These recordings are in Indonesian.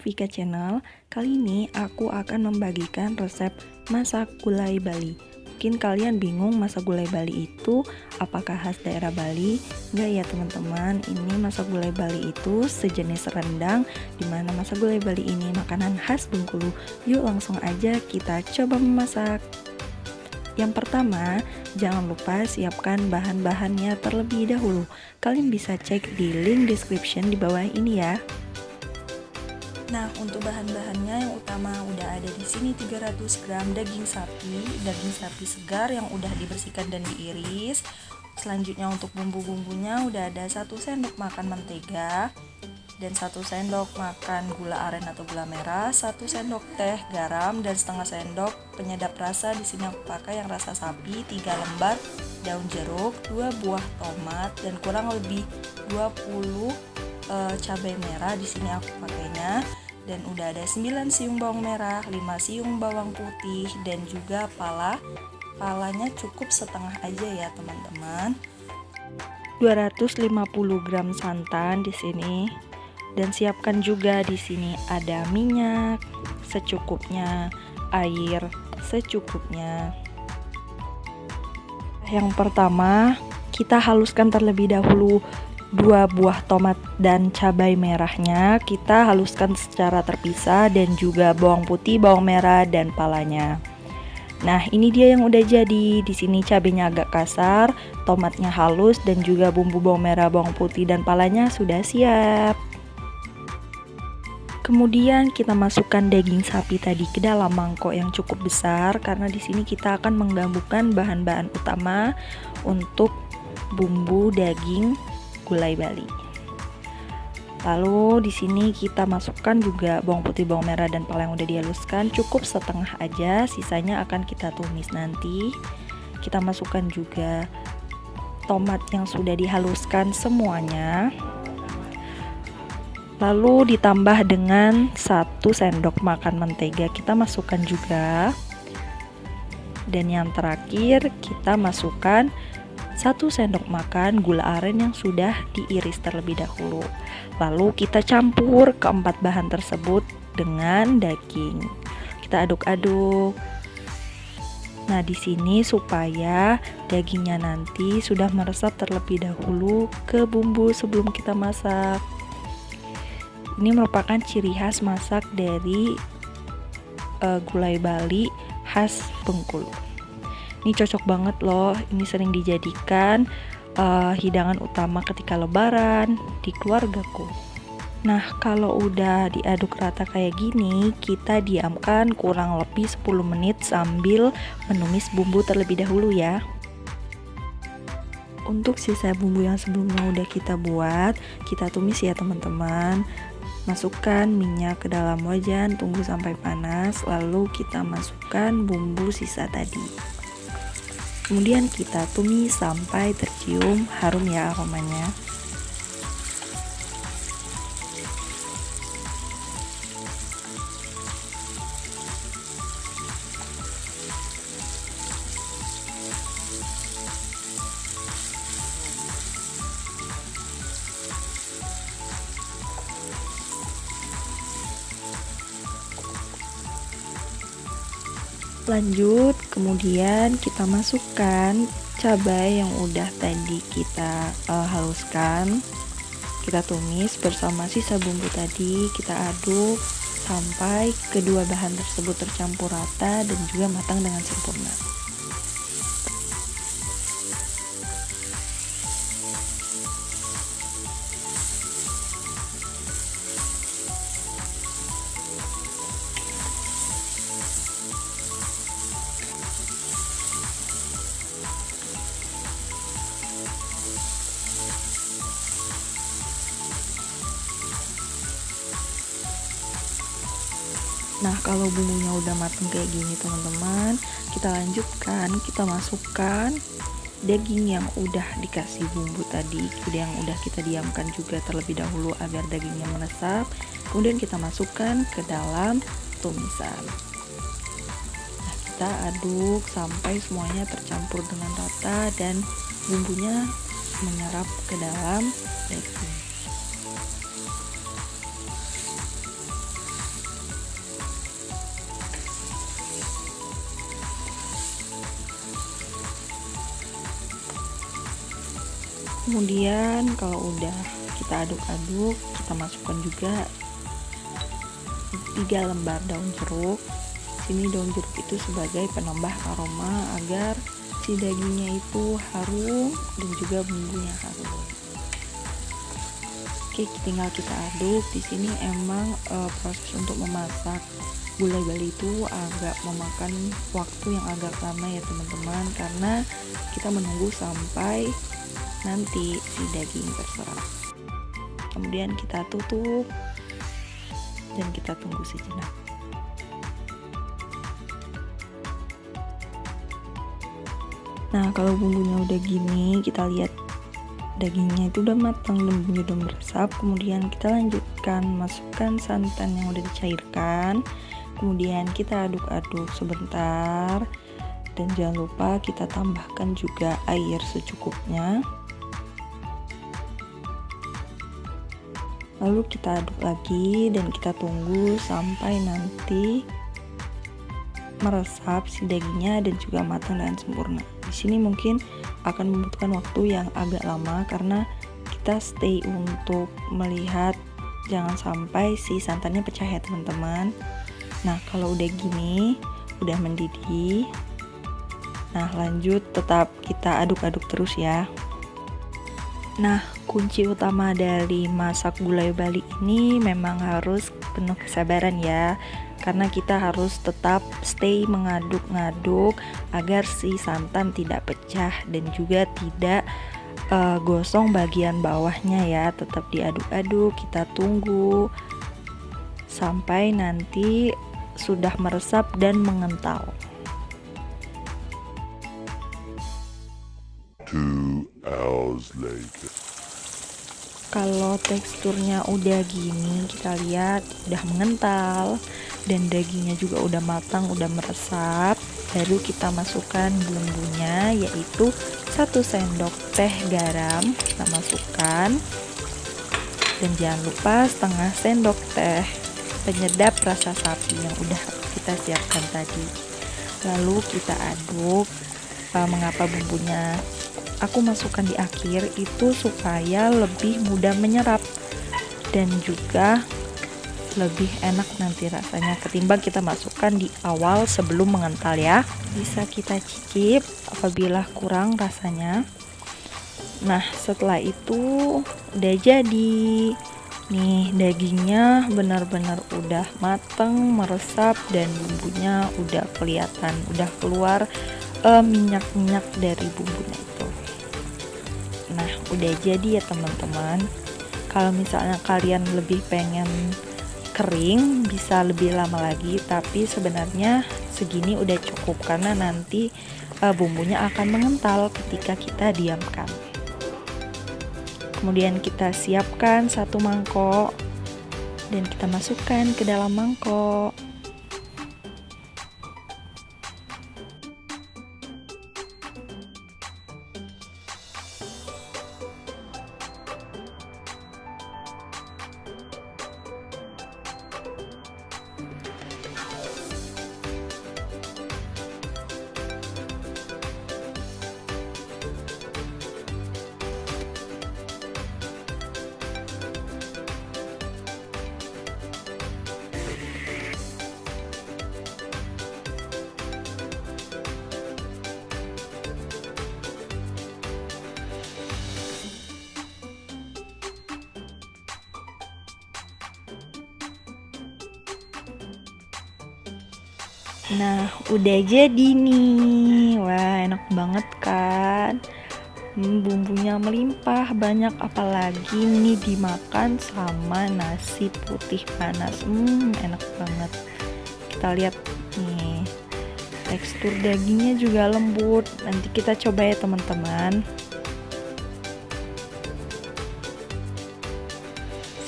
Vika Channel. Kali ini aku akan membagikan resep masak gulai Bali. Mungkin kalian bingung masak gulai Bali itu apakah khas daerah Bali? Enggak ya teman-teman, ini masak gulai Bali itu sejenis rendang, dimana masak gulai Bali ini makanan khas Bengkulu. Yuk langsung aja kita coba memasak. Yang pertama, jangan lupa siapkan bahan-bahannya terlebih dahulu. Kalian bisa cek di link description di bawah ini ya. Nah, untuk bahan-bahannya yang utama udah ada di sini 300 gram daging sapi segar yang udah dibersihkan dan diiris. Selanjutnya untuk bumbu-bumbunya udah ada 1 sendok makan mentega dan 1 sendok makan gula aren atau gula merah, 1 sendok teh garam dan setengah sendok penyedap rasa. Di sini aku pakai yang rasa sapi, 3 lembar daun jeruk, 2 buah tomat dan kurang lebih 20 cabai merah. Di sini aku pakainya. Dan udah ada 9 siung bawang merah, 5 siung bawang putih dan juga palanya cukup setengah aja ya teman-teman. 250 gram santan di sini. Dan siapkan juga di sini ada minyak secukupnya, air secukupnya. Yang pertama, kita haluskan terlebih dahulu 2 buah tomat dan cabai merahnya. Kita haluskan secara terpisah dan juga bawang putih, bawang merah dan palanya. Nah, ini dia yang udah jadi. Di sini cabenya agak kasar, tomatnya halus dan juga bumbu bawang merah, bawang putih dan palanya sudah siap. Kemudian kita masukkan daging sapi tadi ke dalam mangkok yang cukup besar karena di sini kita akan menggabungkan bahan-bahan utama untuk bumbu daging gulai Bali. Lalu di sini kita masukkan juga bawang putih, bawang merah dan pala yang udah dihaluskan, cukup setengah aja, sisanya akan kita tumis nanti. Kita masukkan juga tomat yang sudah dihaluskan semuanya. Lalu ditambah dengan 1 sendok makan mentega, kita masukkan juga. Dan yang terakhir kita masukkan 1 sendok makan gula aren yang sudah diiris terlebih dahulu. Lalu kita campur keempat bahan tersebut dengan daging. Kita aduk-aduk. Nah, di sini supaya dagingnya nanti sudah meresap terlebih dahulu ke bumbu sebelum kita masak. Ini merupakan ciri khas masak dari gulai Bali khas Bengkulu. Ini cocok banget loh, ini sering dijadikan hidangan utama ketika lebaran di keluargaku. Nah, kalau udah diaduk rata kayak gini, kita diamkan kurang lebih 10 menit sambil menumis bumbu terlebih dahulu ya. Untuk sisa bumbu yang sebelumnya udah kita buat, kita tumis ya teman-teman. Masukkan minyak ke dalam wajan, tunggu sampai panas, lalu kita masukkan bumbu sisa tadi. Kemudian kita tumis sampai tercium harum ya aromanya. Lanjut, kemudian kita masukkan cabai yang udah tadi kita haluskan. Kita tumis bersama sisa bumbu tadi, kita aduk sampai kedua bahan tersebut tercampur rata dan juga matang dengan sempurna. Nah, kalau bumbunya udah matang kayak gini teman-teman, kita lanjutkan, kita masukkan daging yang udah dikasih bumbu tadi, yang udah kita diamkan juga terlebih dahulu agar dagingnya meresap. Kemudian kita masukkan ke dalam tumisan. Nah, kita aduk sampai semuanya tercampur dengan rata dan bumbunya menyerap ke dalam daging. Kemudian kalau udah kita aduk-aduk, kita masukkan juga 3 lembar daun jeruk. Sini daun jeruk itu sebagai penambah aroma agar si dagingnya itu harum dan juga bumbunya harum. Oke, tinggal kita aduk. Di sini emang proses untuk memasak gulai Bali itu agak memakan waktu yang agak lama ya teman-teman, karena kita menunggu sampai nanti si daging terserap. Kemudian kita tutup dan kita tunggu sejenak. Nah, kalau bumbunya udah gini, kita lihat dagingnya itu udah matang dan bumbunya udah meresap. Kemudian kita lanjutkan masukkan santan yang udah dicairkan. Kemudian kita aduk-aduk sebentar, dan jangan lupa kita tambahkan juga air secukupnya. Lalu kita aduk lagi dan kita tunggu sampai nanti meresap si dagingnya dan juga matang dengan sempurna. Di sini mungkin akan membutuhkan waktu yang agak lama karena kita stay untuk melihat jangan sampai si santannya pecah ya teman-teman. Nah, kalau udah gini, udah mendidih. Nah, lanjut tetap kita aduk-aduk terus ya. Nah, kunci utama dari masak gulai Bali ini memang harus penuh kesabaran ya, karena kita harus tetap stay mengaduk-ngaduk agar si santan tidak pecah dan juga tidak gosong bagian bawahnya ya. Tetap diaduk-aduk, kita tunggu sampai nanti sudah meresap dan mengental. 2 hours later. Kalau teksturnya udah gini, kita lihat udah mengental dan dagingnya juga udah matang, udah meresap. Baru kita masukkan bumbunya, yaitu 1 sendok teh garam kita masukkan, dan jangan lupa setengah sendok teh penyedap rasa sapi yang udah kita siapkan tadi. Lalu kita aduk. Mengapa bumbunya aku masukkan di akhir itu supaya lebih mudah menyerap dan juga lebih enak nanti rasanya ketimbang kita masukkan di awal sebelum mengental ya. Bisa kita cicip apabila kurang rasanya. Nah, setelah itu udah jadi nih, dagingnya benar-benar udah mateng, meresap, dan bumbunya udah kelihatan, udah keluar minyak-minyak dari bumbunya itu. Nah, udah jadi ya teman-teman. Kalau misalnya kalian lebih pengen kering, bisa lebih lama lagi, tapi sebenarnya segini udah cukup karena nanti bumbunya akan mengental ketika kita diamkan. Kemudian kita siapkan 1 mangkok dan kita masukkan ke dalam mangkok. Nah, udah jadi nih. Wah, enak banget kan? Bumbunya melimpah banyak, apalagi nih dimakan sama nasi putih panas. Enak banget. Kita lihat nih, tekstur dagingnya juga lembut. Nanti kita coba ya teman-teman.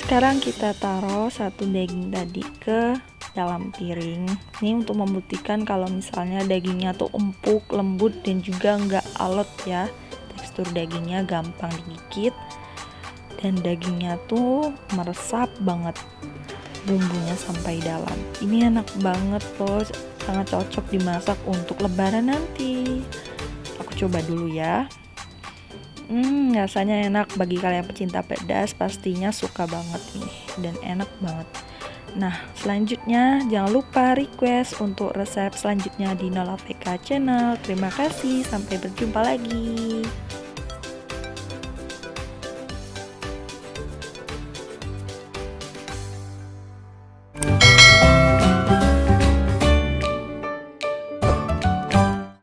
Sekarang kita taruh 1 daging tadi ke dalam piring. Ini untuk membuktikan kalau misalnya dagingnya tuh empuk, lembut, dan juga nggak alot ya. Tekstur dagingnya gampang digigit dan dagingnya tuh meresap banget, bumbunya sampai dalam. Ini enak banget loh, sangat cocok dimasak untuk lebaran nanti. Aku coba dulu ya. Rasanya enak. Bagi kalian pecinta pedas pastinya suka banget ini dan enak banget. Nah, selanjutnya jangan lupa request untuk resep selanjutnya di Nolafeka Channel. Terima kasih, sampai berjumpa lagi.